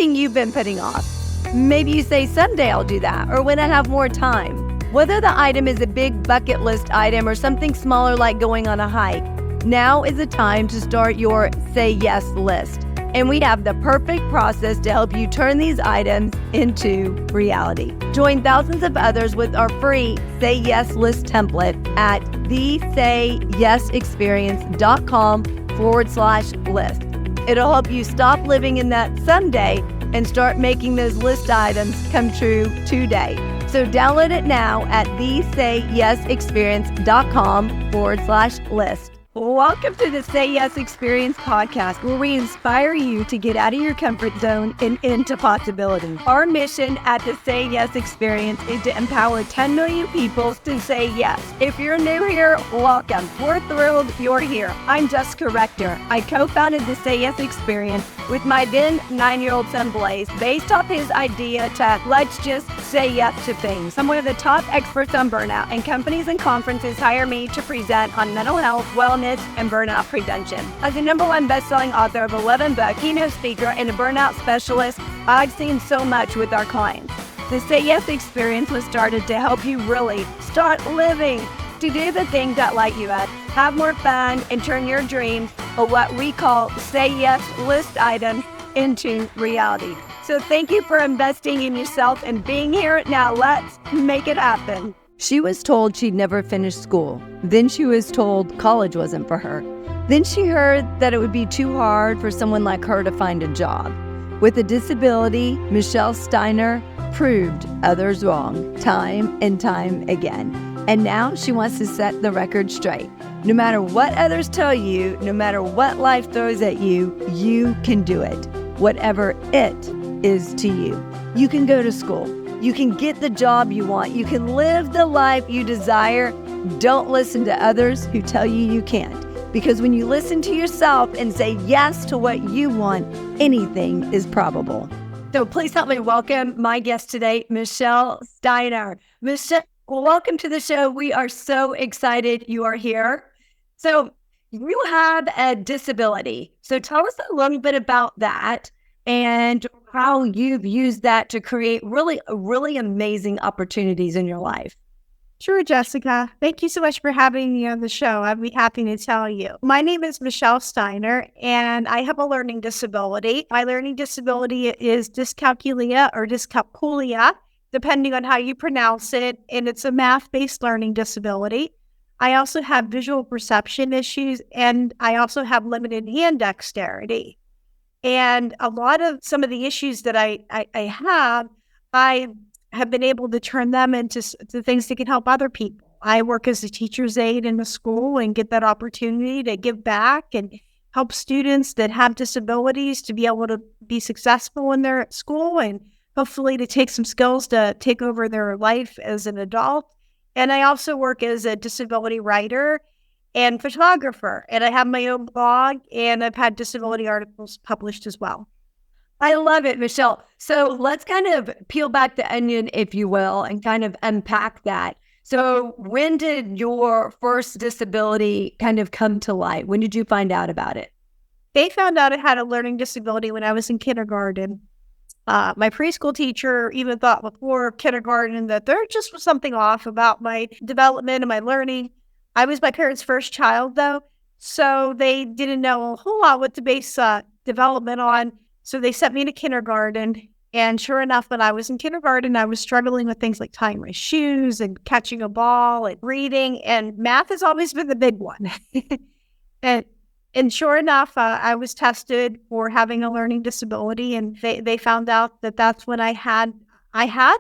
something you've been putting off. Maybe you say, someday I'll do that, or when I have more time. Whether the item is a big bucket list item or something smaller like going on a hike, now is the time to start your Say Yes list. And we have the perfect process to help you turn these items into reality. Join thousands of others with our free Say Yes list template at thesayesexperience.com/list. It'll help you stop living in that someday and start making those list items come true today. So download it now at thesayesexperience.com/list. Welcome to the Say Yes Experience podcast, where we inspire you to get out of your comfort zone and into possibility. Our mission at the Say Yes Experience is to empower 10 million people to say yes. If you're new here, welcome. We're thrilled you're here. I'm Jessica Rector. I co-founded the Say Yes Experience with my then 9-year-old son Blaze, based off his idea to let's just say yes to things. I'm one of the top experts on burnout, and companies and conferences hire me to present on mental health, wellness, and burnout prevention. As the #1 best-selling author of 11 books, keynote speaker, and a burnout specialist, I've seen so much with our clients. The Say Yes Experience was started to help you really start living, to do the things that light you up, have more fun, and turn your dreams, or what we call Say Yes list items, into reality. So thank you for investing in yourself and being here. Now let's make it happen. She was told she'd never finish school. Then she was told college wasn't for her. Then she heard that it would be too hard for someone like her to find a job. With a disability, Michelle Steiner proved others wrong time and time again. And now she wants to set the record straight. No matter what others tell you, no matter what life throws at you, you can do it. Whatever it is to you. You can go to school. You can get the job you want. You can live the life you desire. Don't listen to others who tell you you can't. Because when you listen to yourself and say yes to what you want, anything is probable. So please help me welcome my guest today, Michelle Steiner. Michelle, welcome to the show. We are so excited you are here. So you have a disability. So tell us a little bit about that and how you've used that to create really amazing opportunities in your life. Sure, Jessica. Thank you so much for having me on the show. I'd be happy to tell you. My name is Michelle Steiner, and I have a learning disability. My learning disability is dyscalculia or dyscalculia, depending on how you pronounce it, and it's a math-based learning disability. I also have visual perception issues, and I also have limited hand dexterity. And a lot of some of the issues that I have been able to turn them into things that can help other people. I work as a teacher's aide in a school and get that opportunity to give back and help students that have disabilities to be able to be successful in their school and hopefully to take some skills to take over their life as an adult. And I also work as a disability writer and photographer. And I have my own blog, and I've had disability articles published as well. I love it, Michelle. So let's kind of peel back the onion, if you will, and kind of unpack that. So when did your first disability kind of come to light? When did you find out about it? They found out I had a learning disability when I was in kindergarten. My preschool teacher even thought before kindergarten that there just was something off about my development and my learning. I was my parents' first child, though, so they didn't know a whole lot what to base development on. So they sent me to kindergarten, and sure enough, when I was in kindergarten, I was struggling with things like tying my shoes and catching a ball and reading, and math has always been the big one. And sure enough, I was tested for having a learning disability, and they found out that that's when I had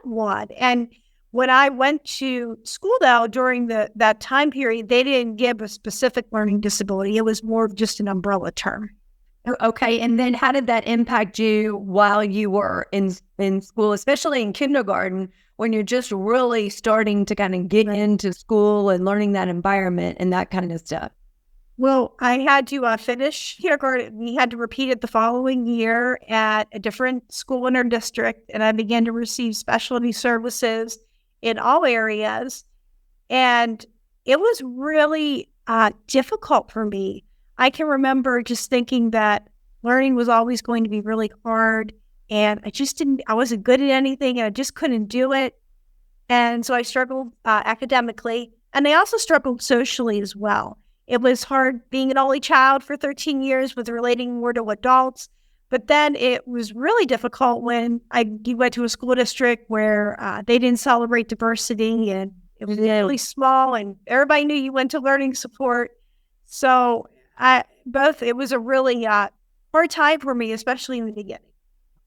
one. And when I went to school, though, during that time period, they didn't give a specific learning disability. It was more of just an umbrella term. Okay. And then how did that impact you while you were in school, especially in kindergarten, when you're just really starting to kind of get into school and learning that environment and that kind of stuff? Well, I had to finish kindergarten. We had to repeat it the following year at a different school in our district, and I began to receive specialty services in all areas. And it was really difficult for me. I can remember just thinking that learning was always going to be really hard, And I wasn't good at anything, and I just couldn't do it. And so I struggled academically, and I also struggled socially as well. It was hard being an only child for 13 years with relating more to adults. But then it was really difficult when I went to a school district where they didn't celebrate diversity, and it was really small, and everybody knew you went to learning support. So it was a really hard time for me, especially in the beginning.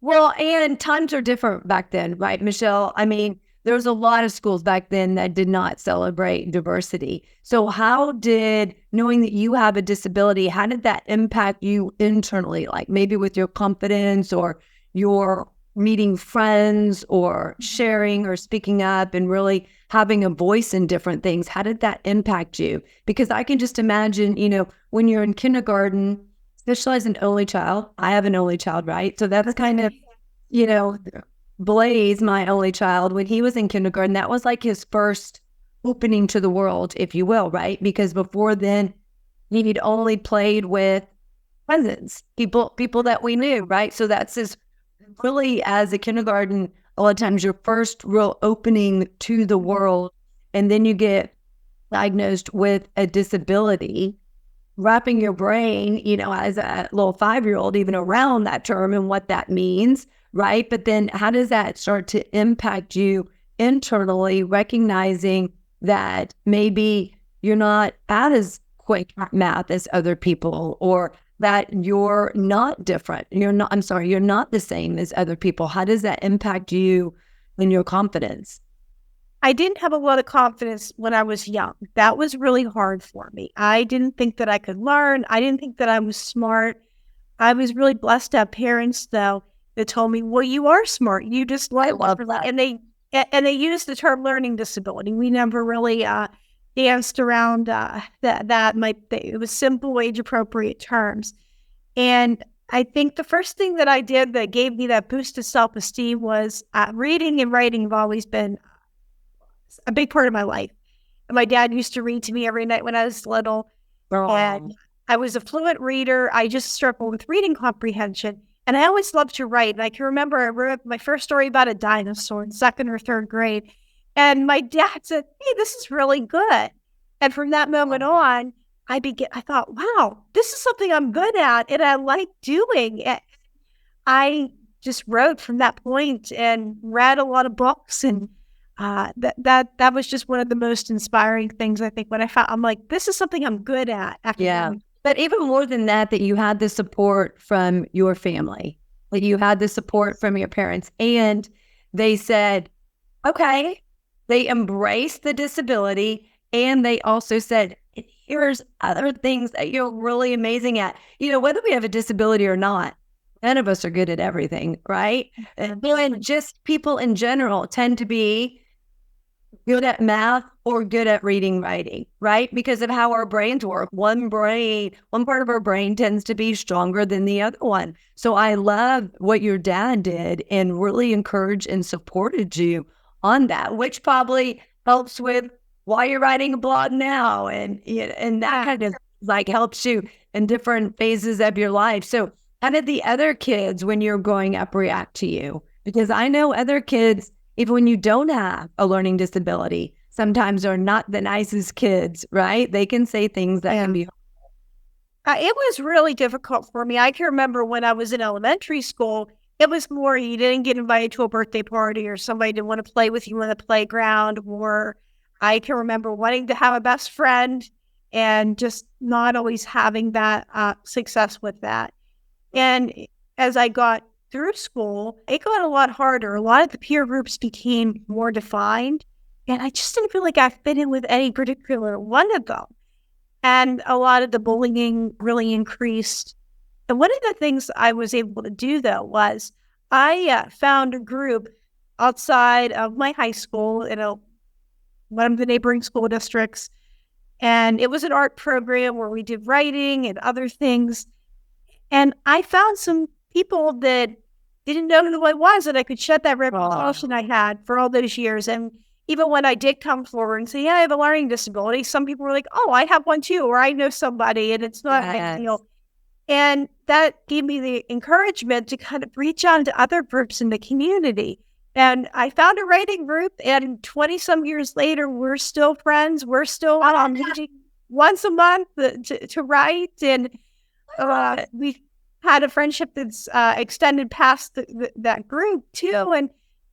Well, and times are different back then, right, Michelle? I mean, there was a lot of schools back then that did not celebrate diversity. So how did, knowing that you have a disability, how did that impact you internally? Like maybe with your confidence or your meeting friends or sharing or speaking up and really having a voice in different things? How did that impact you? Because I can just imagine, when you're in kindergarten, especially as an only child, I have an only child, right? So that's kind of, Blaze, my only child, when he was in kindergarten, that was like his first opening to the world, if you will, right? Because before then, he'd only played with cousins, people that we knew, right? So that's his, really, as a kindergarten, a lot of times your first real opening to the world, and then you get diagnosed with a disability, wrapping your brain, as a little 5-year-old, even around that term and what that means, right? But then how does that start to impact you internally, recognizing that maybe you're not as quick at math as other people, or that you're not different. You're not the same as other people. How does that impact you and your confidence? I didn't have a lot of confidence when I was young. That was really hard for me. I didn't think that I could learn. I didn't think that I was smart. I was really blessed to have parents, though, that told me, well, you are smart. You just I love that. And they used the term learning disability. We never really danced around it was simple, age-appropriate terms. And I think the first thing that I did that gave me that boost of self-esteem was reading and writing have always been a big part of my life. And my dad used to read to me every night when I was little. And I was a fluent reader. I just struggled with reading comprehension. And I always loved to write. And I can remember I wrote my first story about a dinosaur in 2nd or 3rd grade. And my dad said, hey, this is really good. And from that moment on, I thought, wow, this is something I'm good at and I like doing. And I just wrote from that point and read a lot of books. And that was just one of the most inspiring things, I think, when I found, I'm like, this is something I'm good at. Yeah. But even more than that you had the support from your family, like you had the support from your parents, and they said, okay, they embraced the disability, and they also said, here's other things that you're really amazing at. Whether we have a disability or not, none of us are good at everything, right? And just people in general tend to be good at math or good at reading, writing, right? Because of how our brains work. One part of our brain tends to be stronger than the other one. So I love what your dad did and really encouraged and supported you on that, which probably helps with why you're writing a blog now, and that kind of like helps you in different phases of your life. So how did the other kids, when you're growing up, react to you? Because I know other kids, even when you don't have a learning disability, sometimes are not the nicest kids, right? They can say things that can be harmful. It was really difficult for me. I can remember when I was in elementary school, it was more you didn't get invited to a birthday party, or somebody didn't want to play with you on the playground, or I can remember wanting to have a best friend and just not always having that success with that. And as I got through school, it got a lot harder. A lot of the peer groups became more defined, and I just didn't feel like I fit in with any particular one of them. And a lot of the bullying really increased. And one of the things I was able to do, though, was I found a group outside of my high school in one of the neighboring school districts. And it was an art program where we did writing and other things. And I found some people that didn't know who I was, and I could shed that reputation I had for all those years. And even when I did come forward and say, yeah, I have a learning disability, some people were like, oh, I have one too, or I know somebody, and it's not a big deal. And that gave me the encouragement to kind of reach out to other groups in the community. And I found a writing group, and 20 some years later, we're still friends. We're still meeting once a month to write. And we had a friendship that's extended past that group too. And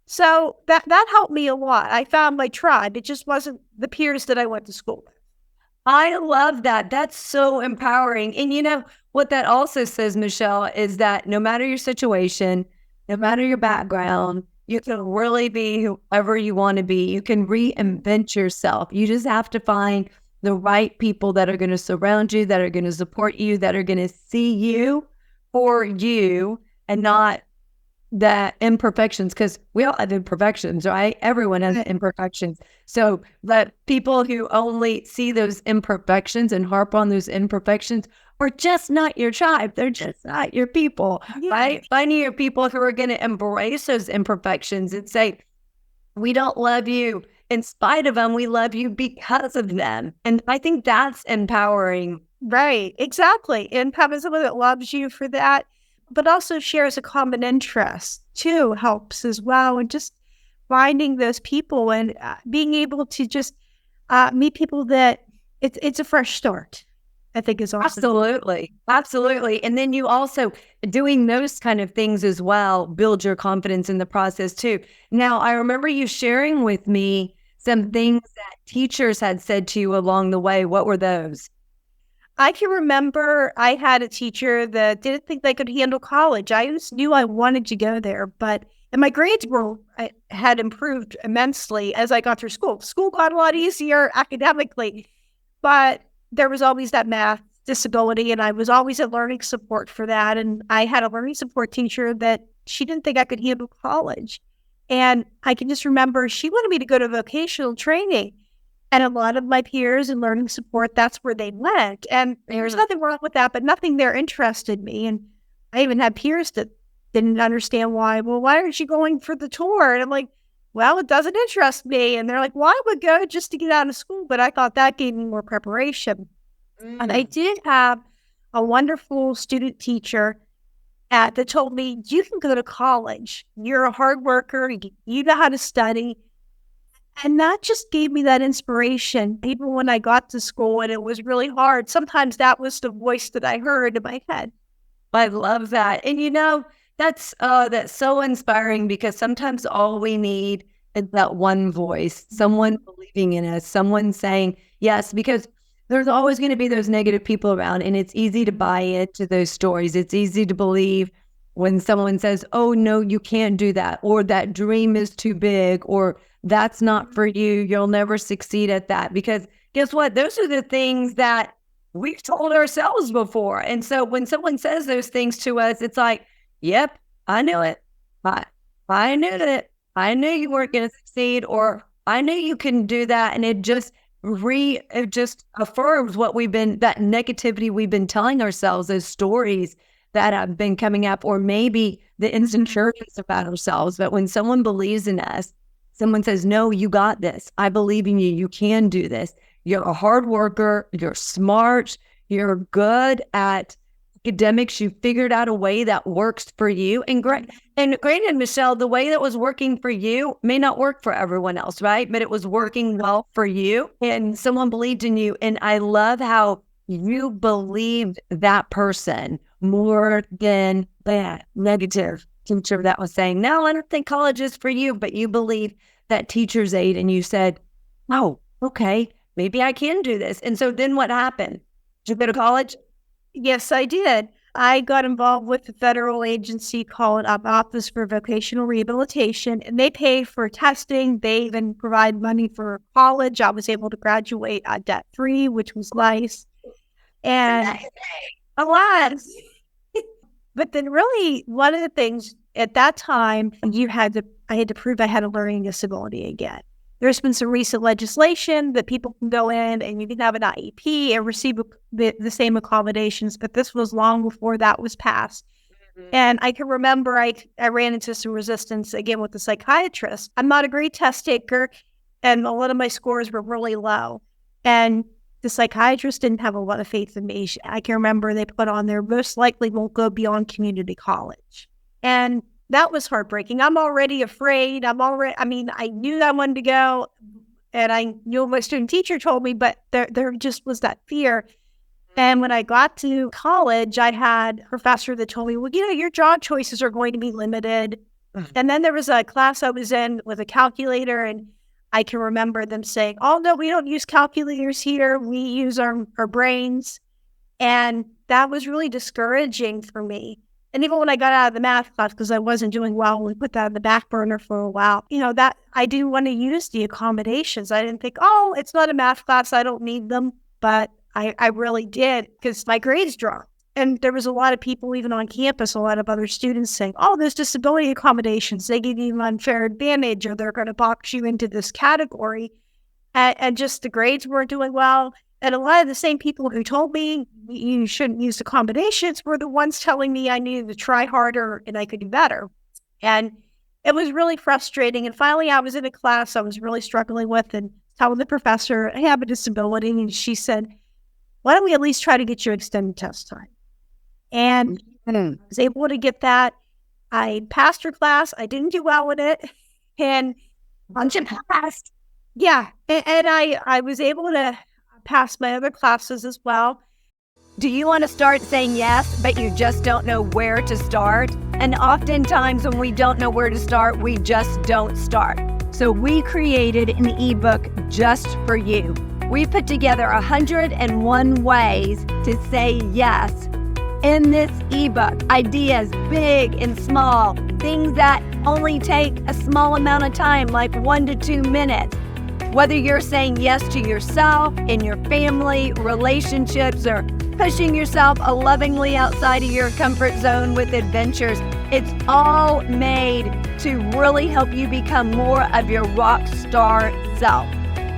so that helped me a lot. I found my tribe. It just wasn't the peers that I went to school with. I love that. That's so empowering. And you know, what that also says, Michelle, is that no matter your situation, no matter your background, you can really be whoever you want to be. You can reinvent yourself. You just have to find the right people that are going to surround you, that are going to support you, that are going to see you for you and not the imperfections, because we all have imperfections, right? Everyone has imperfections. So the people who only see those imperfections and harp on those imperfections are just not your tribe. They're just not your people, right? Finding your people who are going to embrace those imperfections and say, we don't love you in spite of them. We love you because of them. And I think that's empowering. Right, exactly. And having someone that loves you for that, but also shares a common interest too, helps as well. And just finding those people and being able to just meet people that it's a fresh start, I think is awesome. Absolutely. Absolutely. And then you also doing those kind of things as well, build your confidence in the process too. Now, I remember you sharing with me some things that teachers had said to you along the way. What were those? I can remember I had a teacher that didn't think they could handle college. I just knew I wanted to go there, and my grades had improved immensely as I got through school. School got a lot easier academically, but there was always that math disability, and I was always at learning support for that. And I had a learning support teacher that she didn't think I could handle college. And I can just remember she wanted me to go to vocational training. And a lot of my peers in learning support, that's where they went. And there's nothing wrong with that, but nothing there interested me. And I even had peers that didn't understand why. Well, why aren't you going for the tour? And I'm like, well, it doesn't interest me. And they're like, well, I would go just to get out of school. But I thought that gave me more preparation. And I did have a wonderful student teacher that told me, you can go to college. You're a hard worker. You know how to study. And that just gave me that inspiration. Even when I got to school and it was really hard, sometimes that was the voice that I heard in my head. I love that. And you know, that's so inspiring, because sometimes all we need is that one voice, someone believing in us, someone saying yes, because there's always going to be those negative people around, and it's easy to buy into those stories. It's easy to believe when someone says, oh, no, you can't do that, or that dream is too big, or that's not for you. You'll never succeed at that. Because guess what? Those are the things that we've told ourselves before. And so when someone says those things to us, it's like, yep, I knew it. I knew it. I knew you weren't going to succeed, or I knew you couldn't do that. And it just affirms what that negativity we've been telling ourselves, those stories that have been coming up, or maybe the insecurities about ourselves. But when someone believes in us, someone says, no, you got this. I believe in you. You can do this. You're a hard worker. You're smart. You're good at academics. You figured out a way that works for you. And granted, Michelle, the way that was working for you may not work for everyone else, right? But it was working well for you, and someone believed in you. And I love how you believed that person more than that negative teacher that was saying, no, I don't think college is for you, but you believe that teacher's aide, and you said, oh, okay, maybe I can do this. And so then what happened? Did you go to college? Yes, I did. I got involved with a federal agency called Office for Vocational Rehabilitation, and they pay for testing. They even provide money for college. I was able to graduate debt-free, which was nice. And alas, but then really one of the things at that time, I had to prove I had a learning disability again. There's been some recent legislation that people can go in and you can have an IEP and receive the same accommodations, but this was long before that was passed. Mm-hmm. And I can remember I ran into some resistance again with the psychiatrist. I'm not a great test taker, and a lot of my scores were really low. And the psychiatrist didn't have a lot of faith in me. I can remember they put on there, most likely won't go beyond community college. And that was heartbreaking. I'm already afraid. I knew I wanted to go, and I knew what my student teacher told me, but there just was that fear. And when I got to college, I had a professor that told me, well, your job choices are going to be limited. And then there was a class I was in with a calculator, and I can remember them saying, oh, no, we don't use calculators here. We use our brains. And that was really discouraging for me. And even when I got out of the math class, because I wasn't doing well, we put that on the back burner for a while, that I didn't want to use the accommodations. I didn't think, oh, it's not a math class, I don't need them. But I really did, because my grades dropped. And there was a lot of people, even on campus, a lot of other students saying, oh, there's disability accommodations. They give you an unfair advantage, or they're going to box you into this category. And just the grades weren't doing well. And a lot of the same people who told me you shouldn't use accommodations were the ones telling me I needed to try harder and I could do better. And it was really frustrating. And finally, I was in a class I was really struggling with and telling the professor, I have a disability. And she said, why don't we at least try to get you extended test time? And I was able to get that. I passed her class. I didn't do well with it. And once it passed, yeah. And I was able to pass my other classes as well. Do you want to start saying yes, but you just don't know where to start? And oftentimes when we don't know where to start, we just don't start. So we created an ebook just for you. We put together 101 ways to say yes. In this ebook, ideas big and small, things that only take a small amount of time, like 1 to 2 minutes. Whether you're saying yes to yourself, in your family, relationships, or pushing yourself lovingly outside of your comfort zone with adventures, it's all made to really help you become more of your rock star self.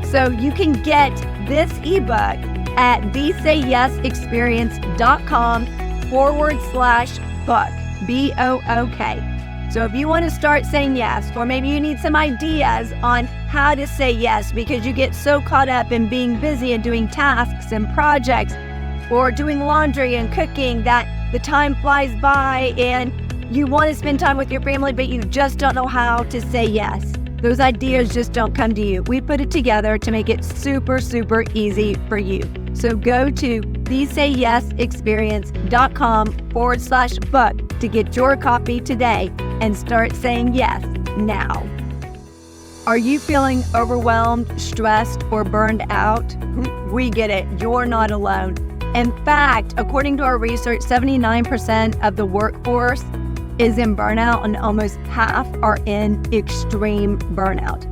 So you can get this ebook at thesayyesexperience.com/book, BOOK. So if you want to start saying yes, or maybe you need some ideas on how to say yes because you get so caught up in being busy and doing tasks and projects or doing laundry and cooking that the time flies by and you want to spend time with your family, but you just don't know how to say yes. Those ideas just don't come to you. We put it together to make it super, super easy for you. So go to thesayyesexperience.com/book to get your copy today and start saying yes now. Are you feeling overwhelmed, stressed, or burned out? We get it. You're not alone. In fact, according to our research, 79% of the workforce is in burnout, and almost half are in extreme burnout.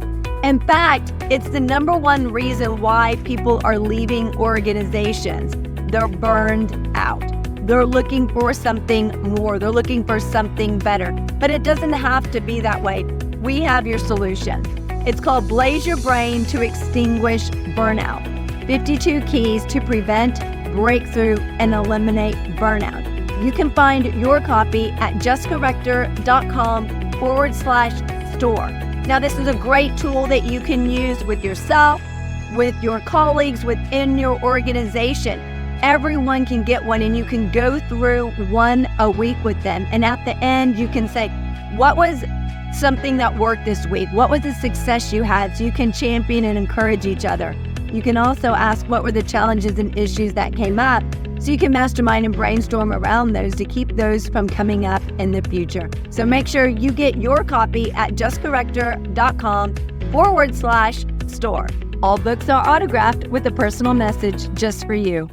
In fact, it's the number one reason why people are leaving organizations. They're burned out. They're looking for something more. They're looking for something better. But it doesn't have to be that way. We have your solution. It's called Blaze Your Brain to Extinguish Burnout. 52 Keys to Prevent, Breakthrough, and Eliminate Burnout. You can find your copy at justcorrector.com/store. Now, this is a great tool that you can use with yourself, with your colleagues, within your organization. Everyone can get one, and you can go through one a week with them. And at the end, you can say, what was something that worked this week? What was the success you had? So you can champion and encourage each other. You can also ask what were the challenges and issues that came up, so you can mastermind and brainstorm around those to keep those from coming up in the future. So make sure you get your copy at justcorrector.com/store. All books are autographed with a personal message just for you.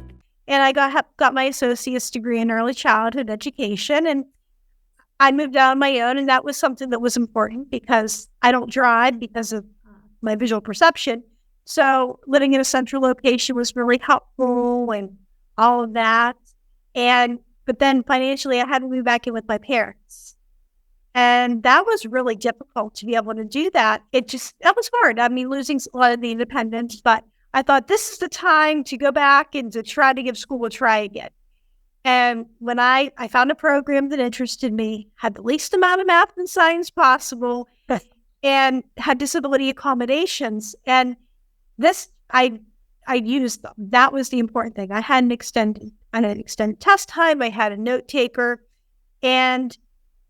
And I got my associate's degree in early childhood education, and I moved out on my own, and that was something that was important because I don't drive because of my visual perception. So living in a central location was really helpful and all of that. But then financially, I had to move back in with my parents. And that was really difficult to be able to do that. That was hard. I mean, losing a lot of the independence, but I thought this is the time to go back and to try to give school a try again. And when I found a program that interested me, had the least amount of math and science possible, and had disability accommodations. And this, I I used them. That was the important thing. I had an extended test time. I had a note taker, and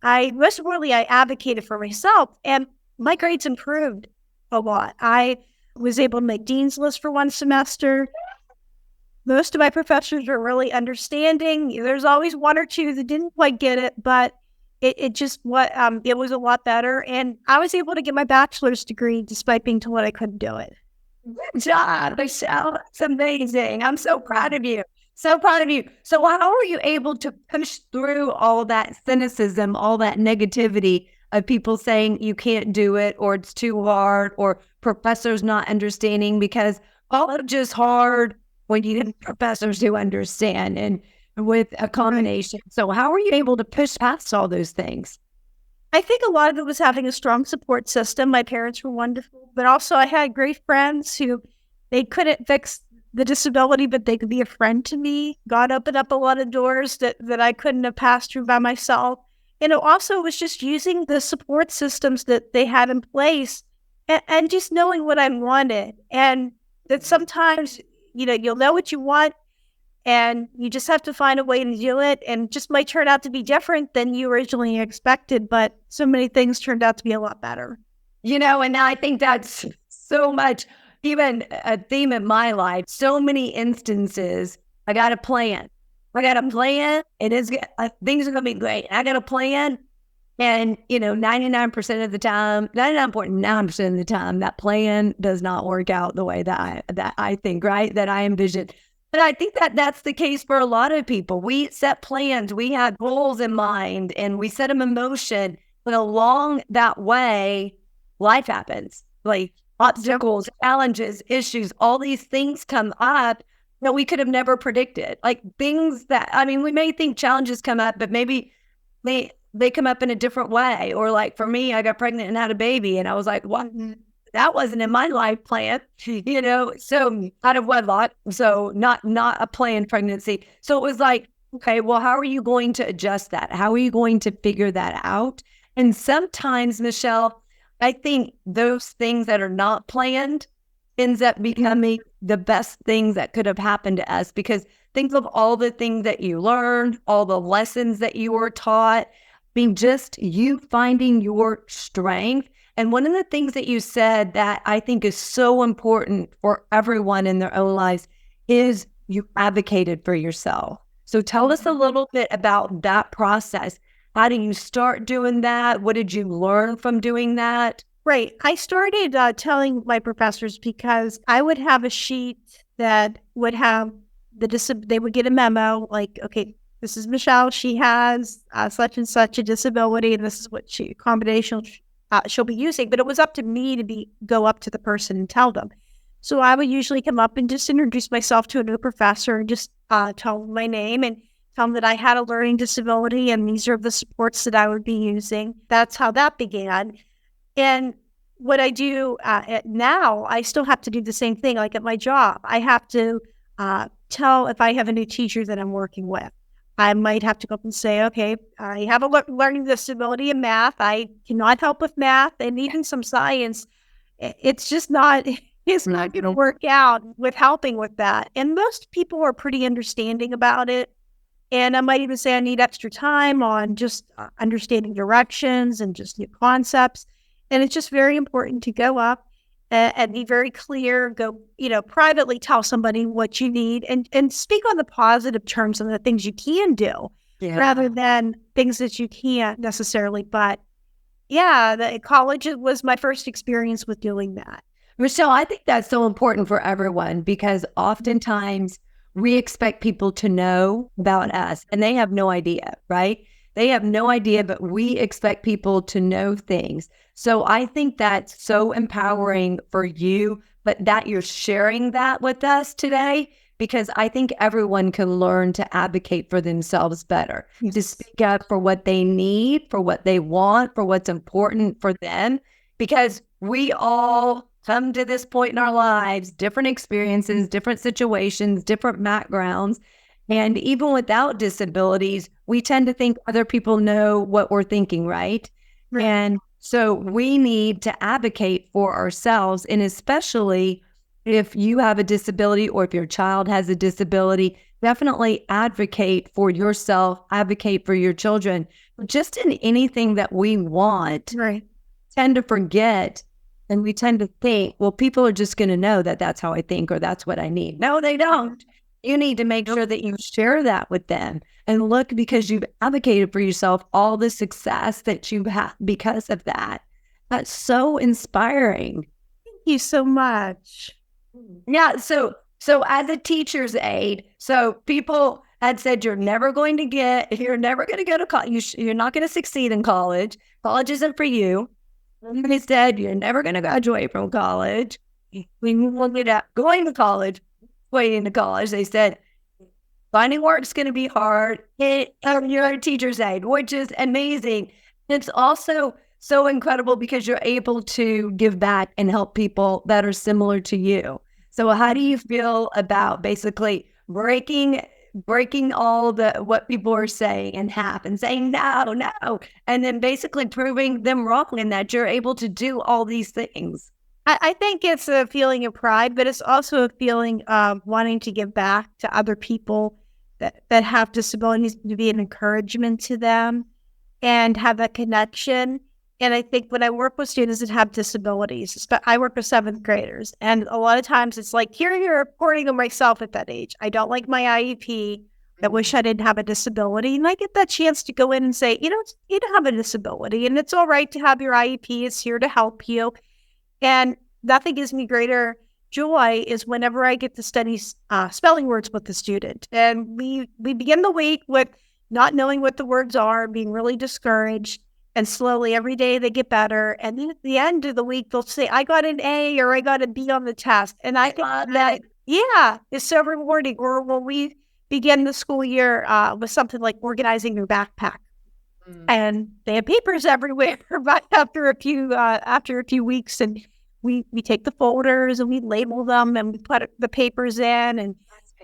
most importantly, I advocated for myself, and my grades improved a lot. I was able to make dean's list for one semester. Most of my professors were really understanding. There's always one or two that didn't quite get it, but it was a lot better. And I was able to get my bachelor's degree despite being told I couldn't do it. Good job, Michelle. It's amazing. I'm so proud of you. So proud of you. So how were you able to push through all that cynicism, all that negativity of people saying you can't do it, or it's too hard, or professors not understanding? Because college is hard when you get professors who understand, and with a combination. So how were you able to push past all those things? I think a lot of it was having a strong support system. My parents were wonderful, but also I had great friends who, they couldn't fix the disability, but they could be a friend to me. God opened up a lot of doors that I couldn't have passed through by myself. And it also was just using the support systems that they had in place, and just knowing what I wanted. And that sometimes, you'll know what you want, and you just have to find a way to do it, and just might turn out to be different than you originally expected. But so many things turned out to be a lot better. And I think that's so much, even a theme in my life. So many instances, I got a plan. Things are going to be great. I got a plan. And, 99% of the time, 99.9% of the time, that plan does not work out the way that I think, right? That I envision. But I think that that's the case for a lot of people. We set plans, we have goals in mind, and we set them in motion. But along that way, life happens. Like obstacles, challenges, issues, all these things come up that we could have never predicted. Like things that, we may think challenges come up, but maybe they come up in a different way. Or like for me, I got pregnant and had a baby, and I was like, what? That wasn't in my life plan, so out of wedlock. So not a planned pregnancy. So it was like, okay, well, how are you going to adjust that? How are you going to figure that out? And sometimes, Michelle, I think those things that are not planned ends up becoming the best things that could have happened to us, because think of all the things that you learned, all the lessons that you were taught. Just you finding your strength. And one of the things that you said that I think is so important for everyone in their own lives is you advocated for yourself. So tell us a little bit about that process. How did you start doing that? What did you learn from doing that? Right. I started telling my professors, because I would have a sheet that would have they would get a memo like, okay, this is Michelle. She has such and such a disability, and this is what combination she'll be using. But it was up to me to go up to the person and tell them. So I would usually come up and just introduce myself to a new professor, and just tell them my name and tell them that I had a learning disability, and these are the supports that I would be using. That's how that began. And what I do now, I still have to do the same thing. Like at my job, I have to tell if I have a new teacher that I'm working with. I might have to go up and say, okay, I have a learning disability in math. I cannot help with math, and even some science. It's just not, it's not going to work out with helping with that. And most people are pretty understanding about it. And I might even say I need extra time on just understanding directions and just new concepts. And it's just very important to go up and be very clear, go, privately tell somebody what you need, and speak on the positive terms and the things you can do, rather than things that you can't necessarily. But yeah, the college was my first experience with doing that. Michelle, I think that's so important for everyone, because oftentimes we expect people to know about us, and they have no idea, right? They have no idea, but we expect people to know things. So I think that's so empowering for you, but that you're sharing that with us today, because I think everyone can learn to advocate for themselves better, to speak up for what they need, for what they want, for what's important for them, because we all come to this point in our lives, different experiences, different situations, different backgrounds. And even without disabilities, we tend to think other people know what we're thinking, right? And so we need to advocate for ourselves, and especially if you have a disability or if your child has a disability, definitely advocate for yourself, advocate for your children. Just in anything that we want, Right. tend to forget and we tend to think, well, people are just going to know that that's how I think or that's what I need. No, they don't. You need to make sure that you share that with them and look, because you've advocated for yourself, all the success that you have because of that. That's so inspiring. Thank you so much. Yeah. So as a teacher's aide, so people had said, you're never going to go to college. You're not going to succeed in college. College isn't for you. They said, you're never going to graduate from college. When you look at going to college, waiting to college, they said, finding work's going to be hard. You're a teacher's aide, which is amazing. It's also so incredible because you're able to give back and help people that are similar to you. So how do you feel about basically breaking all what people are saying in half and saying no, and then basically proving them wrong and that you're able to do all these things? I think it's a feeling of pride, but it's also a feeling of wanting to give back to other people that have disabilities, to be an encouragement to them and have that connection. And I think when I work with students that have disabilities, I work with 7th graders, and a lot of times it's like, here you're reporting on myself at that age. I don't like my IEP. I wish I didn't have a disability. And I get that chance to go in and say, you don't have a disability, and it's all right to have your IEP. It's here to help you. And nothing gives me greater joy is whenever I get to study spelling words with the student. And we begin the week with not knowing what the words are, being really discouraged. And slowly every day they get better. And then at the end of the week, they'll say, I got an A or I got a B on the test. And I thought that, it's so rewarding. Or when we begin the school year with something like organizing their backpack. And they have papers everywhere right after a few weeks. And we take the folders and we label them and we put the papers in and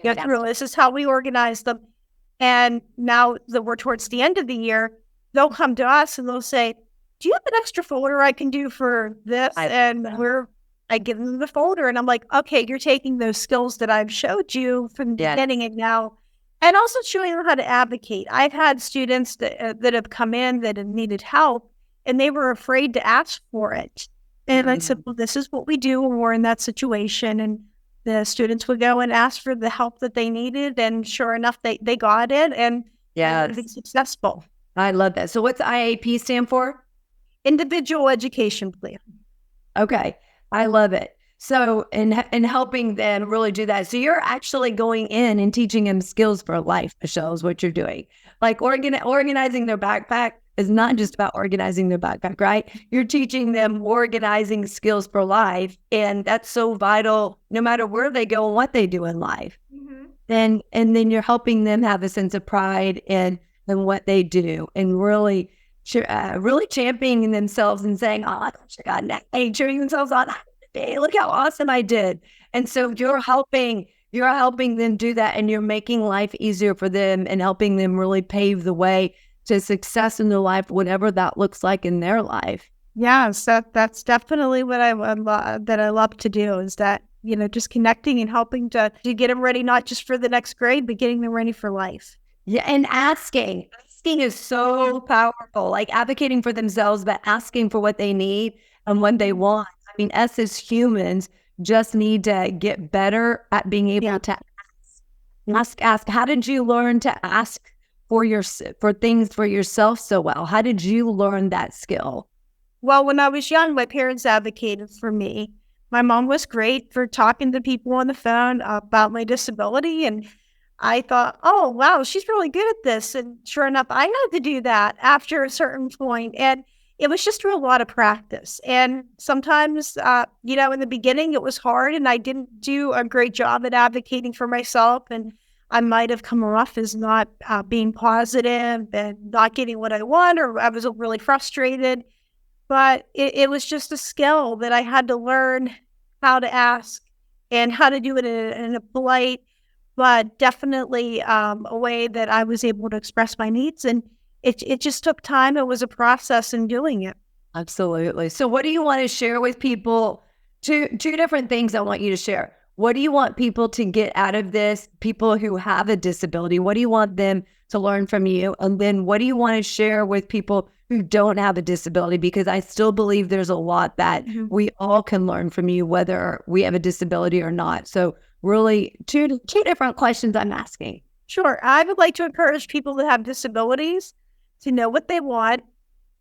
go through. This is how we organize them. And now that we're towards the end of the year, they'll come to us and they'll say, do you have an extra folder I can do for this? I give them the folder and I'm like, okay, you're taking those skills that I've showed you from the beginning and now, and also showing them how to advocate. I've had students that have come in that have needed help and they were afraid to ask for it. And I said, well, this is what we do when we're in that situation. And the students would go and ask for the help that they needed. And sure enough, they got it and they're successful. I love that. So what's IAP stand for? Individual Education Plan. Okay. I love it. So in helping them really do that. So you're actually going in and teaching them skills for life, Michelle, is what you're doing. Like organizing their backpack is not just about organizing their backpack, right? You're teaching them organizing skills for life. And that's so vital no matter where they go and what they do in life. And then you're helping them have a sense of pride in what they do and really championing themselves and saying, oh, cheering themselves on. Hey, look how awesome I did. And so you're helping them do that, and you're making life easier for them and helping them really pave the way to success in their life, whatever that looks like in their life. Yes, that's definitely what I love to do, is that, just connecting and helping to get them ready, not just for the next grade, but getting them ready for life. Yeah, and asking is so powerful, like advocating for themselves, but asking for what they need and what they want. I mean, us as humans just need to get better at being able to ask. How did you learn to ask for things for yourself so well? How did you learn that skill? Well, when I was young, my parents advocated for me. My mom was great for talking to people on the phone about my disability, and I thought, oh, wow, she's really good at this. And sure enough, I had to do that after a certain point. And it was just through a lot of practice. And sometimes, in the beginning, it was hard and I didn't do a great job at advocating for myself. And I might have come off as not being positive and not getting what I want, or I was really frustrated. But it was just a skill that I had to learn how to ask and how to do it in a polite, but definitely a way that I was able to express my needs. And it just took time. It was a process in doing it. Absolutely. So what do you want to share with people Two different things I want you to share. What do you want people to get out of this? People who have a disability, what do you want them to learn from you? And then what do you want to share with people who don't have a disability? Because I still believe there's a lot that we all can learn from you, whether we have a disability or not. So really two different questions I'm asking. Sure. I would like to encourage people that have disabilities to know what they want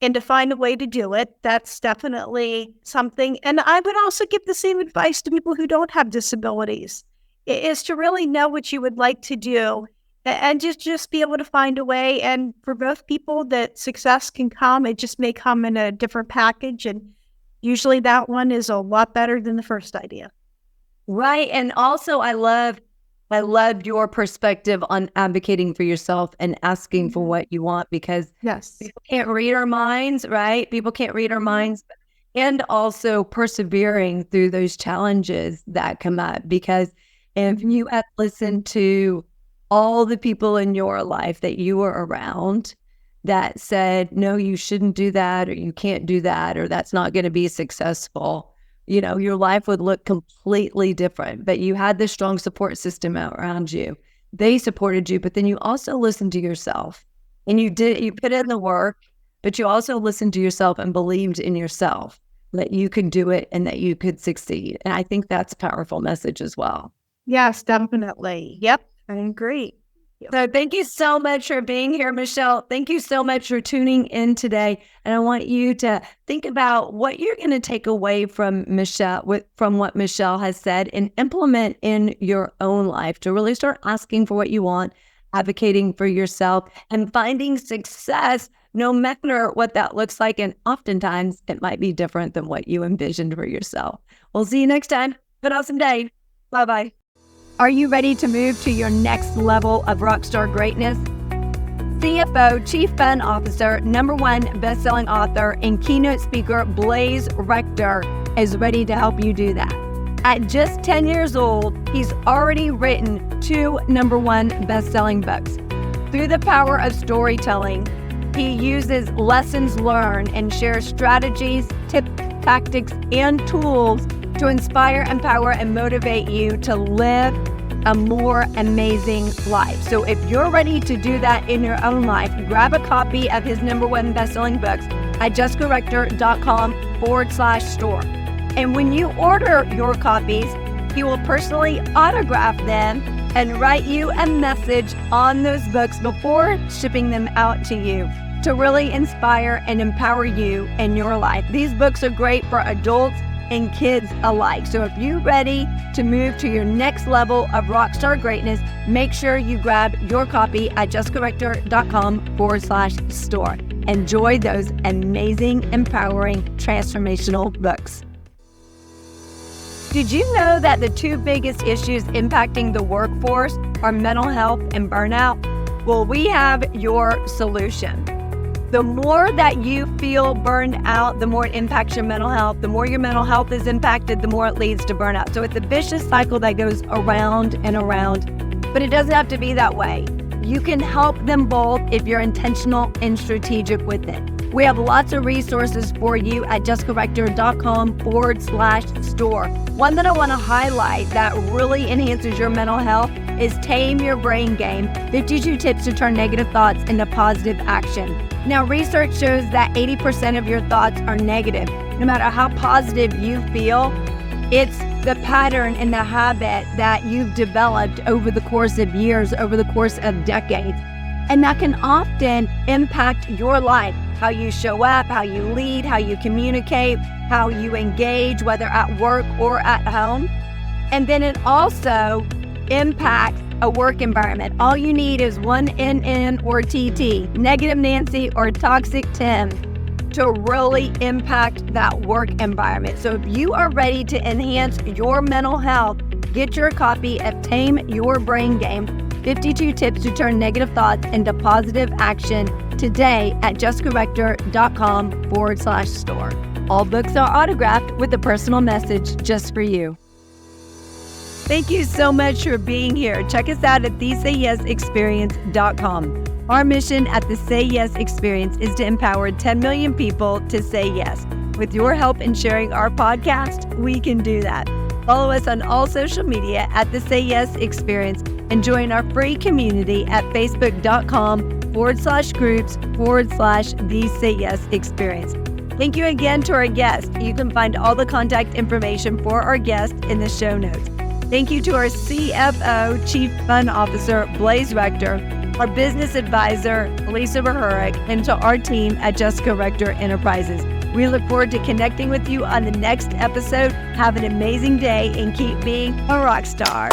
and to find a way to do it. That's definitely something. And I would also give the same advice to people who don't have disabilities, is to really know what you would like to do and just be able to find a way. And for both people, that success can come. It just may come in a different package. And usually that one is a lot better than the first idea. Right. And also I love your perspective on advocating for yourself and asking for what you want, because people can't read our minds, right? People can't read our minds, and also persevering through those challenges that come up. Because if you had listened to all the people in your life that you were around that said, no, you shouldn't do that, or you can't do that, or that's not going to be successful, you know, your life would look completely different. But you had this strong support system around you. They supported you, but then you also listened to yourself, and you put in the work, but you also listened to yourself and believed in yourself that you could do it and that you could succeed. And I think that's a powerful message as well. Yes, definitely. Yep, I agree. So thank you so much for being here, Michelle. Thank you so much for tuning in today. And I want you to think about what you're going to take away from what Michelle has said, and implement in your own life to really start asking for what you want, advocating for yourself, and finding success no matter what that looks like. And oftentimes it might be different than what you envisioned for yourself. We'll see you next time. Have an awesome day. Bye-bye. Are you ready to move to your next level of rockstar greatness? CFO, Chief Fun Officer, #1 best-selling author, and keynote speaker Blaze Rector is ready to help you do that. At just 10 years old, he's already written 2 #1 best-selling books. Through the power of storytelling, he uses lessons learned and shares strategies, tips, tactics, and tools to inspire, empower, and motivate you to live a more amazing life. So if you're ready to do that in your own life, grab a copy of his #1 best-selling books at jessicarector.com/store. And when you order your copies, he will personally autograph them and write you a message on those books before shipping them out to you to really inspire and empower you in your life. These books are great for adults and kids alike. So if you're ready to move to your next level of rockstar greatness, make sure you grab your copy at jessicarector.com/store. Enjoy those amazing, empowering, transformational books. Did you know that the 2 biggest issues impacting the workforce are mental health and burnout? Well, we have your solution. The more that you feel burned out, the more it impacts your mental health. The more your mental health is impacted, the more it leads to burnout. So it's a vicious cycle that goes around and around, but it doesn't have to be that way. You can help them both if you're intentional and strategic with it. We have lots of resources for you at jessicarector.com/store. One that I want to highlight that really enhances your mental health is Tame Your Brain Game, 52 tips to turn negative thoughts into positive action. Now, research shows that 80% of your thoughts are negative. No matter how positive you feel, it's the pattern and the habit that you've developed over the course of years, over the course of decades. And that can often impact your life, how you show up, how you lead, how you communicate, how you engage, whether at work or at home. And then it also impacts a work environment. All you need is one NN or TT, negative Nancy or toxic Tim, to really impact that work environment. So if you are ready to enhance your mental health, get your copy of Tame Your Brain Game, 52 tips to turn negative thoughts into positive action today at jessicarector.com/store. All books are autographed with a personal message just for you. Thank you so much for being here. Check us out at thesayyesexperience.com. Our mission at the Say Yes Experience is to empower 10 million people to say yes. With your help in sharing our podcast, we can do that. Follow us on all social media at The Say Yes Experience and join our free community at facebook.com/groups/The Say Yes Experience. Thank you again to our guest. You can find all the contact information for our guest in the show notes. Thank you to our CFO, Chief Fun Officer, Blaze Rector, our business advisor, Lisa Verhurick, and to our team at Jessica Rector Enterprises. We look forward to connecting with you on the next episode. Have an amazing day and keep being a rock star.